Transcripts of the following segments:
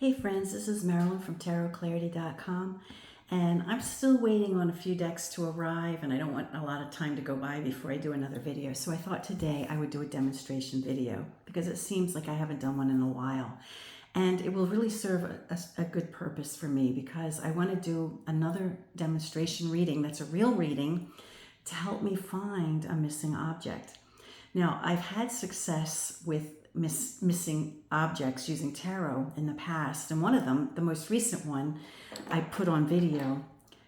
Hey friends, this is Marilyn from tarotclarity.com, and I'm still waiting on a few decks to arrive, and I don't want a lot of time to go by before I do another video. So I thought today I would do a demonstration video because it seems like I haven't done one in a while. And it will really serve a good purpose for me because I want to do another demonstration reading that's a real reading to help me find a missing object. Now, I've had success with missing objects using tarot in the past, and one of them, the most recent one, I put on video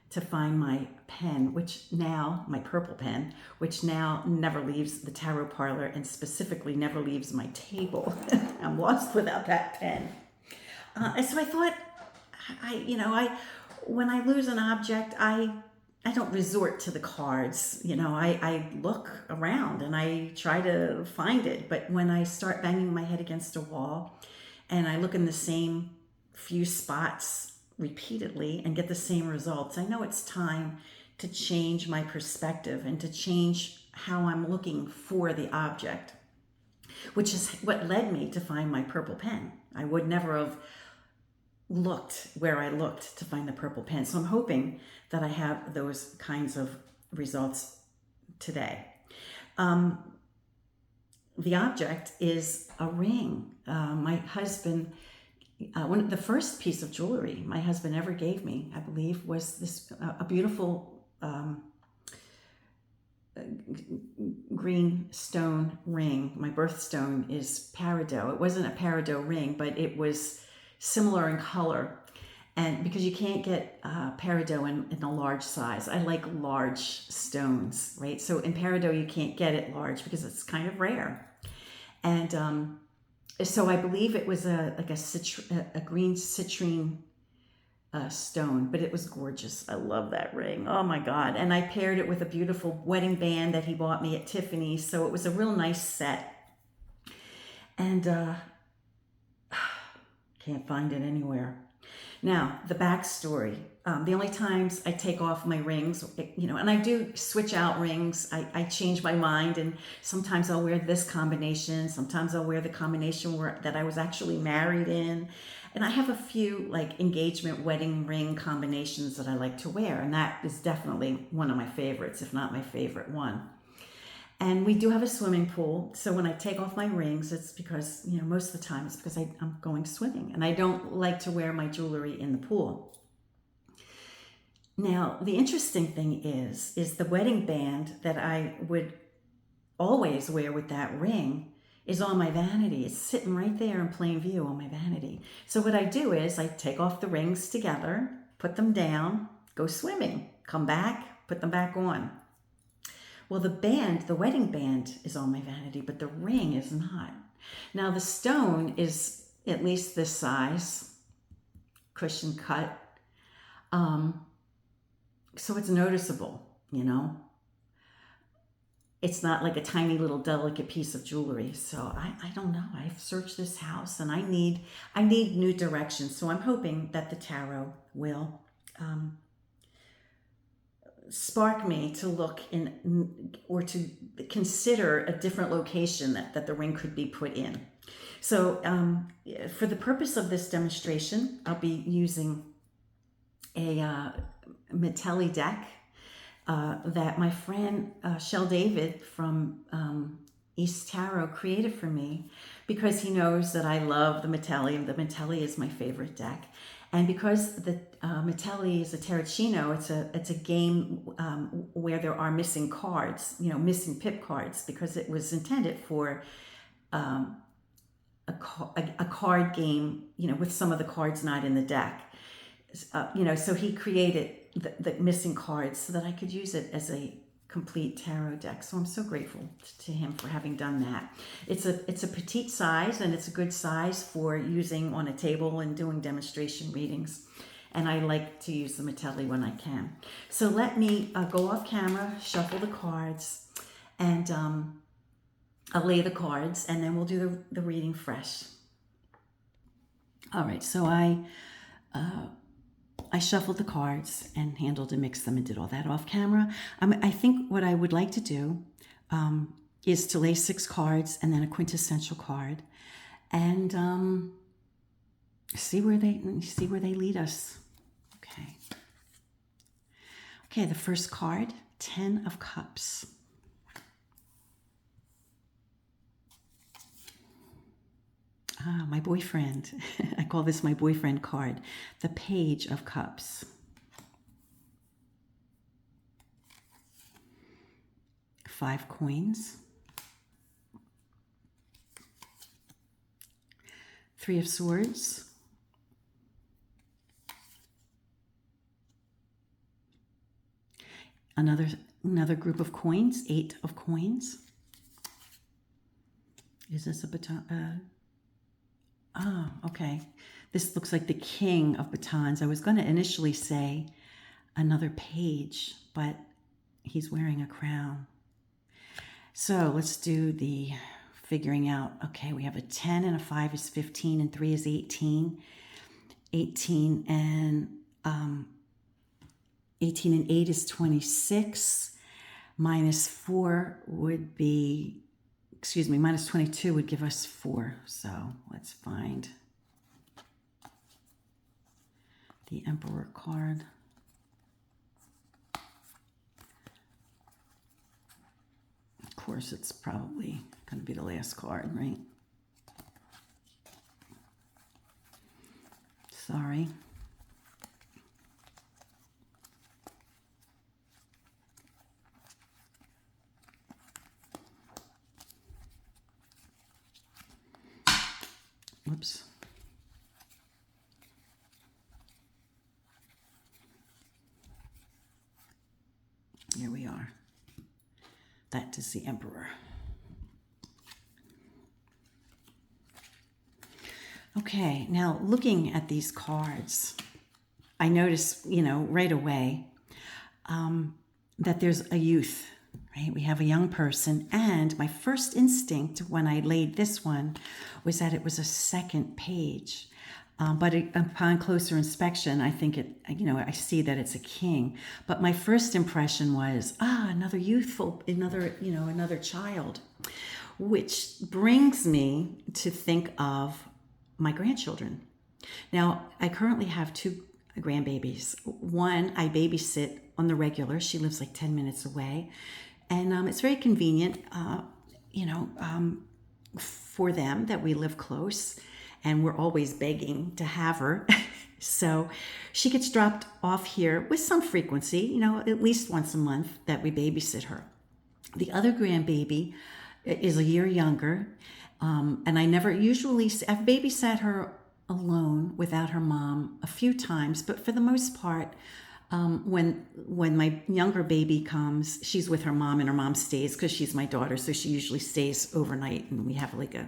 to find my pen, my purple pen, which now never leaves the tarot parlor and specifically never leaves my table. I'm lost without that pen. So I thought, when I lose an object, I don't resort to the cards. I look around and I try to find it. But when I start banging my head against a wall and I look in the same few spots repeatedly and get the same results, I know it's time to change my perspective and to change how I'm looking for the object, which is what led me to find my purple pen. I would never have looked where I looked to find the purple pen. So I'm hoping that I have those kinds of results today. The object is a ring. My husband, the first piece of jewelry my husband ever gave me, I believe, was this a beautiful green stone ring. My birthstone is peridot. It wasn't a peridot ring, but it was similar in color, and because you can't get peridot in a large size. I like large stones, right? So in peridot you can't get it large because it's kind of rare, and so I believe it was a green citrine stone, but it was gorgeous. I love that ring. Oh my God. And I paired it with a beautiful wedding band that he bought me at Tiffany's, so it was a real nice set. And can't find it anywhere. Now, the backstory. The only times I take off my rings, and I do switch out rings. I change my mind, and sometimes I'll wear this combination. Sometimes I'll wear the combination that I was actually married in. And I have a few like engagement wedding ring combinations that I like to wear. And that is definitely one of my favorites, if not my favorite one. And we do have a swimming pool. So when I take off my rings, it's because, most of the time it's because I'm going swimming and I don't like to wear my jewelry in the pool. Now, the interesting thing is the wedding band that I would always wear with that ring is on my vanity. It's sitting right there in plain view on my vanity. So what I do is I take off the rings together, put them down, go swimming, come back, put them back on. Well, the wedding band is on my vanity, but the ring is not. Now, the stone is at least this size, cushion cut. So it's noticeable, It's not like a tiny little delicate piece of jewelry. So I don't know. I've searched this house and I need new directions. So I'm hoping that the tarot will spark me to look in or to consider a different location that the ring could be put in. So for the purpose of this demonstration, I'll be using a Mitelli deck that my friend Shell David from East Tarot created for me because he knows that I love the Mitelli. The Mitelli is my favorite deck. And because the Mitelli is a tarotchino, it's a game where there are missing cards, missing pip cards, because it was intended for a card game, with some of the cards not in the deck. So he created the missing cards so that I could use it as a complete tarot deck. So I'm so grateful to him for having done that. It's a petite size, and it's a good size for using on a table and doing demonstration readings. And I like to use the Mitelli when I can. So let me go off camera, shuffle the cards, and I'll lay the cards, and then we'll do the reading fresh. All right, so I shuffled the cards and handled and mixed them and did all that off camera. I think what I would like to do is to lay 6 cards and then a quintessential card. And see where they lead us. Okay. Okay, the first card, 10 of Cups. Ah, my boyfriend. I call this my boyfriend card. The Page of Cups. 5 coins. 3 of Swords. Another group of coins, 8 of coins. Is this a baton? Oh, okay. This looks like the King of Batons. I was going to initially say another page, but he's wearing a crown. So let's do the figuring out. Okay, we have a 10 and a 5 is 15 and 3 is 18. 18 and 8 is 26. Minus 4 would be, minus 22 would give us 4. So let's find the Emperor card. Of course, it's probably going to be the last card, right? Sorry. Whoops. Here we are. That is the Emperor. Okay, now looking at these cards, I notice, right away that there's a youth, right? We have a young person, and my first instinct when I laid this one was that it was a second page. But upon closer inspection, I think I see that it's a king. But my first impression was, another another child, which brings me to think of my grandchildren. Now, I currently have 2 grandbabies. One I babysit on the regular. She lives like 10 minutes away. And it's very convenient, for them that we live close. And we're always begging to have her. So she gets dropped off here with some frequency, at least once a month that we babysit her. The other grandbaby is a year younger. And I've babysat her alone without her mom a few times, but for the most part, when my younger baby comes, she's with her mom, and her mom stays because she's my daughter. So she usually stays overnight, and we have like a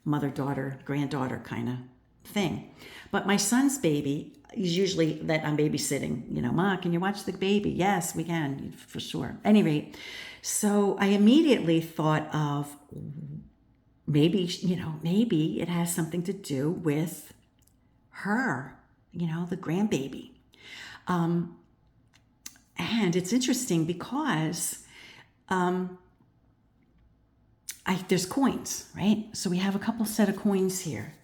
mother-daughter, granddaughter kind of thing. But my son's baby is usually that I'm babysitting. Ma, can you watch the baby? Yes, we can, for sure. At any rate, so I immediately thought of maybe it has something to do with her, the grandbaby. And it's interesting because there's coins, right? So we have a couple set of coins here.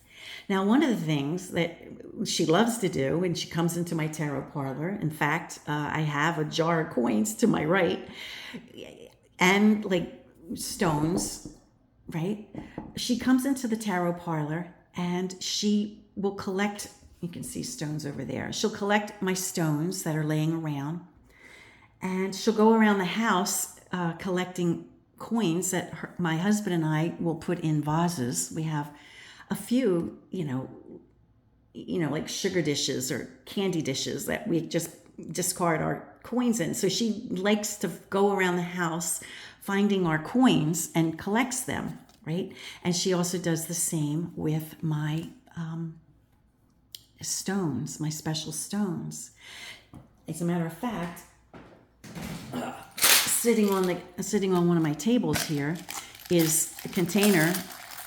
Now, one of the things that she loves to do when she comes into my tarot parlor, in fact, I have a jar of coins to my right, and like stones, right? She comes into the tarot parlor and she will collect, you can see stones over there. She'll collect my stones that are laying around, and she'll go around the house collecting coins that my husband and I will put in vases. We have a few, like sugar dishes or candy dishes that we just discard our coins in. So she likes to go around the house finding our coins and collects them, right? And she also does the same with my stones, my special stones. As a matter of fact, sitting on one of my tables here is a container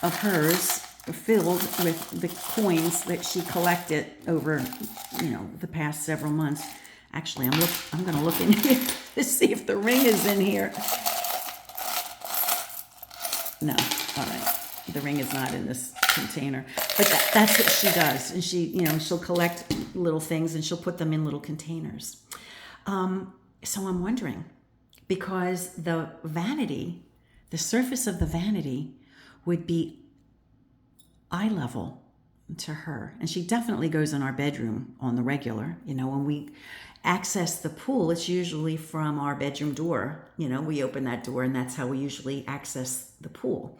of hers filled with the coins that she collected over, the past several months. Actually, I'm going to look in here to see if the ring is in here. No, all right. the ring is not in this container. But that's what she does. And she'll collect little things and she'll put them in little containers. So I'm wondering, because the surface of the vanity would be eye level to her. And she definitely goes in our bedroom on the regular. When we access the pool, it's usually from our bedroom door. We open that door and that's how we usually access the pool.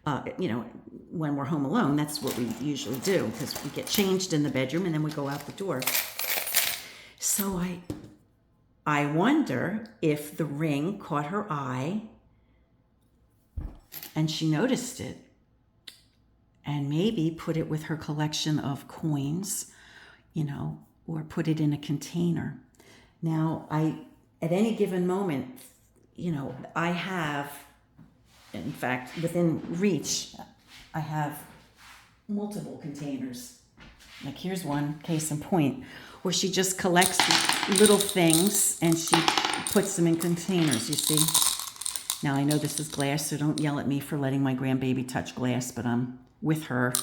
When we're home alone, that's what we usually do, because we get changed in the bedroom and then we go out the door. So I wonder if the ring caught her eye and she noticed it and maybe put it with her collection of coins, or put it in a container. Now, at any given moment, I have, in fact, within reach, I have multiple containers. Like here's one, case in point, where she just collects little things and she puts them in containers, you see. Now I know this is glass, so don't yell at me for letting my grandbaby touch glass, but I'm with her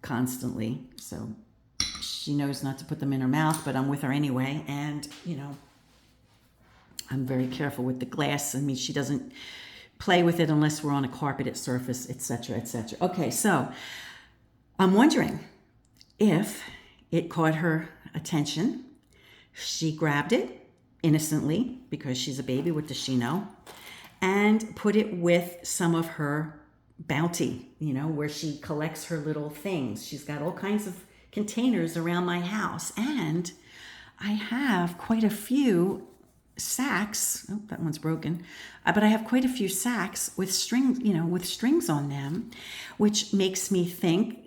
constantly. So she knows not to put them in her mouth, but I'm with her anyway. And, I'm very careful with the glass. I mean, she doesn't play with it unless we're on a carpeted surface, etc., etc. Okay, so I'm wondering if it caught her attention. She grabbed it innocently, because she's a baby, what does she know? And put it with some of her bounty, where she collects her little things. She's got all kinds of containers around my house, and I have quite a few sacks. Oh, that one's broken. But I have quite a few sacks with strings on them, which makes me think,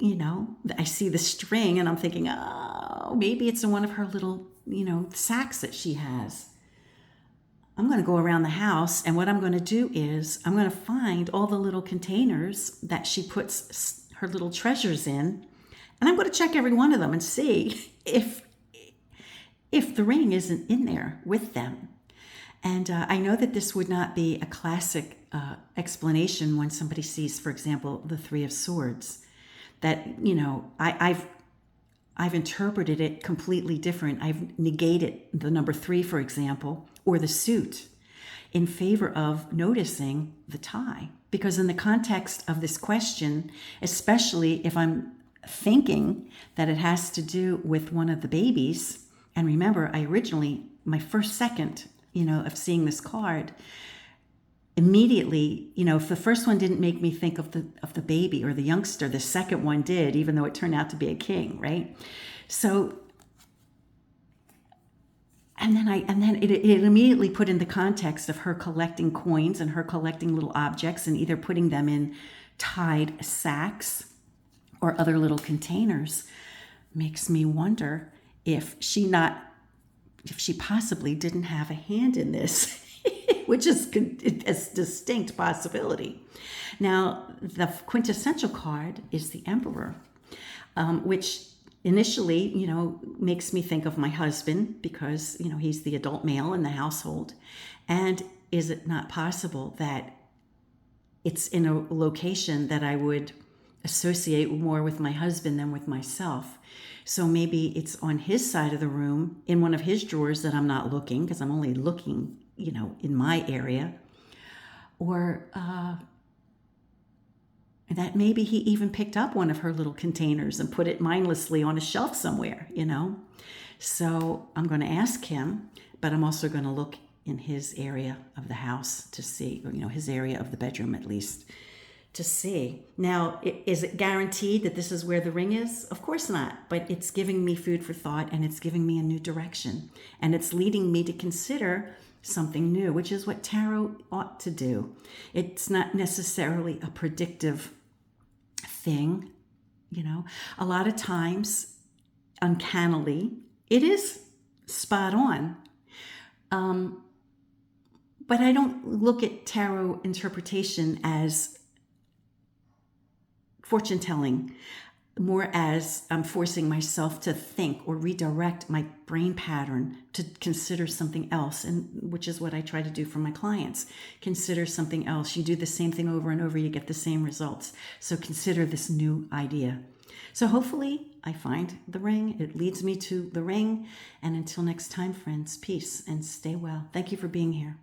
I see the string and I'm thinking, oh, maybe it's in one of her little, sacks that she has. I'm going to go around the house, and what I'm going to do is I'm going to find all the little containers that she puts her little treasures in, and I'm going to check every one of them and see if the ring isn't in there with them. And I know that this would not be a classic explanation when somebody sees, for example, the Three of Swords. That, I've interpreted it completely different. I've negated the number 3, for example, or the suit, in favor of noticing the tie. Because in the context of this question, especially if I'm thinking that it has to do with one of the babies, and remember, my first second, of seeing this card, immediately, if the first one didn't make me think of the baby or the youngster, the second one did, even though it turned out to be a king, right? So, and then it immediately put in the context of her collecting coins and her collecting little objects and either putting them in tied sacks or other little containers. Makes me wonder if she possibly didn't have a hand in this, which is a distinct possibility. Now, the quintessential card is the Emperor, which initially, makes me think of my husband, because, he's the adult male in the household. And is it not possible that it's in a location that I would associate more with my husband than with myself? So maybe it's on his side of the room, in one of his drawers that I'm not looking, because I'm only looking, in my area. Or that maybe he even picked up one of her little containers and put it mindlessly on a shelf somewhere, So I'm going to ask him, but I'm also going to look in his area of the house to see, his area of the bedroom at least, to see. Now, is it guaranteed that this is where the ring is? Of course not, but it's giving me food for thought, and it's giving me a new direction, and it's leading me to consider something new, which is what tarot ought to do. It's not necessarily a predictive thing, A lot of times, uncannily, it is spot on. But I don't look at tarot interpretation as fortune telling. more as I'm forcing myself to think or redirect my brain pattern to consider something else, and which is what I try to do for my clients. Consider something else. You do the same thing over and over, you get the same results. So consider this new idea. So hopefully I find the ring. It leads me to the ring. And until next time, friends, peace and stay well. Thank you for being here.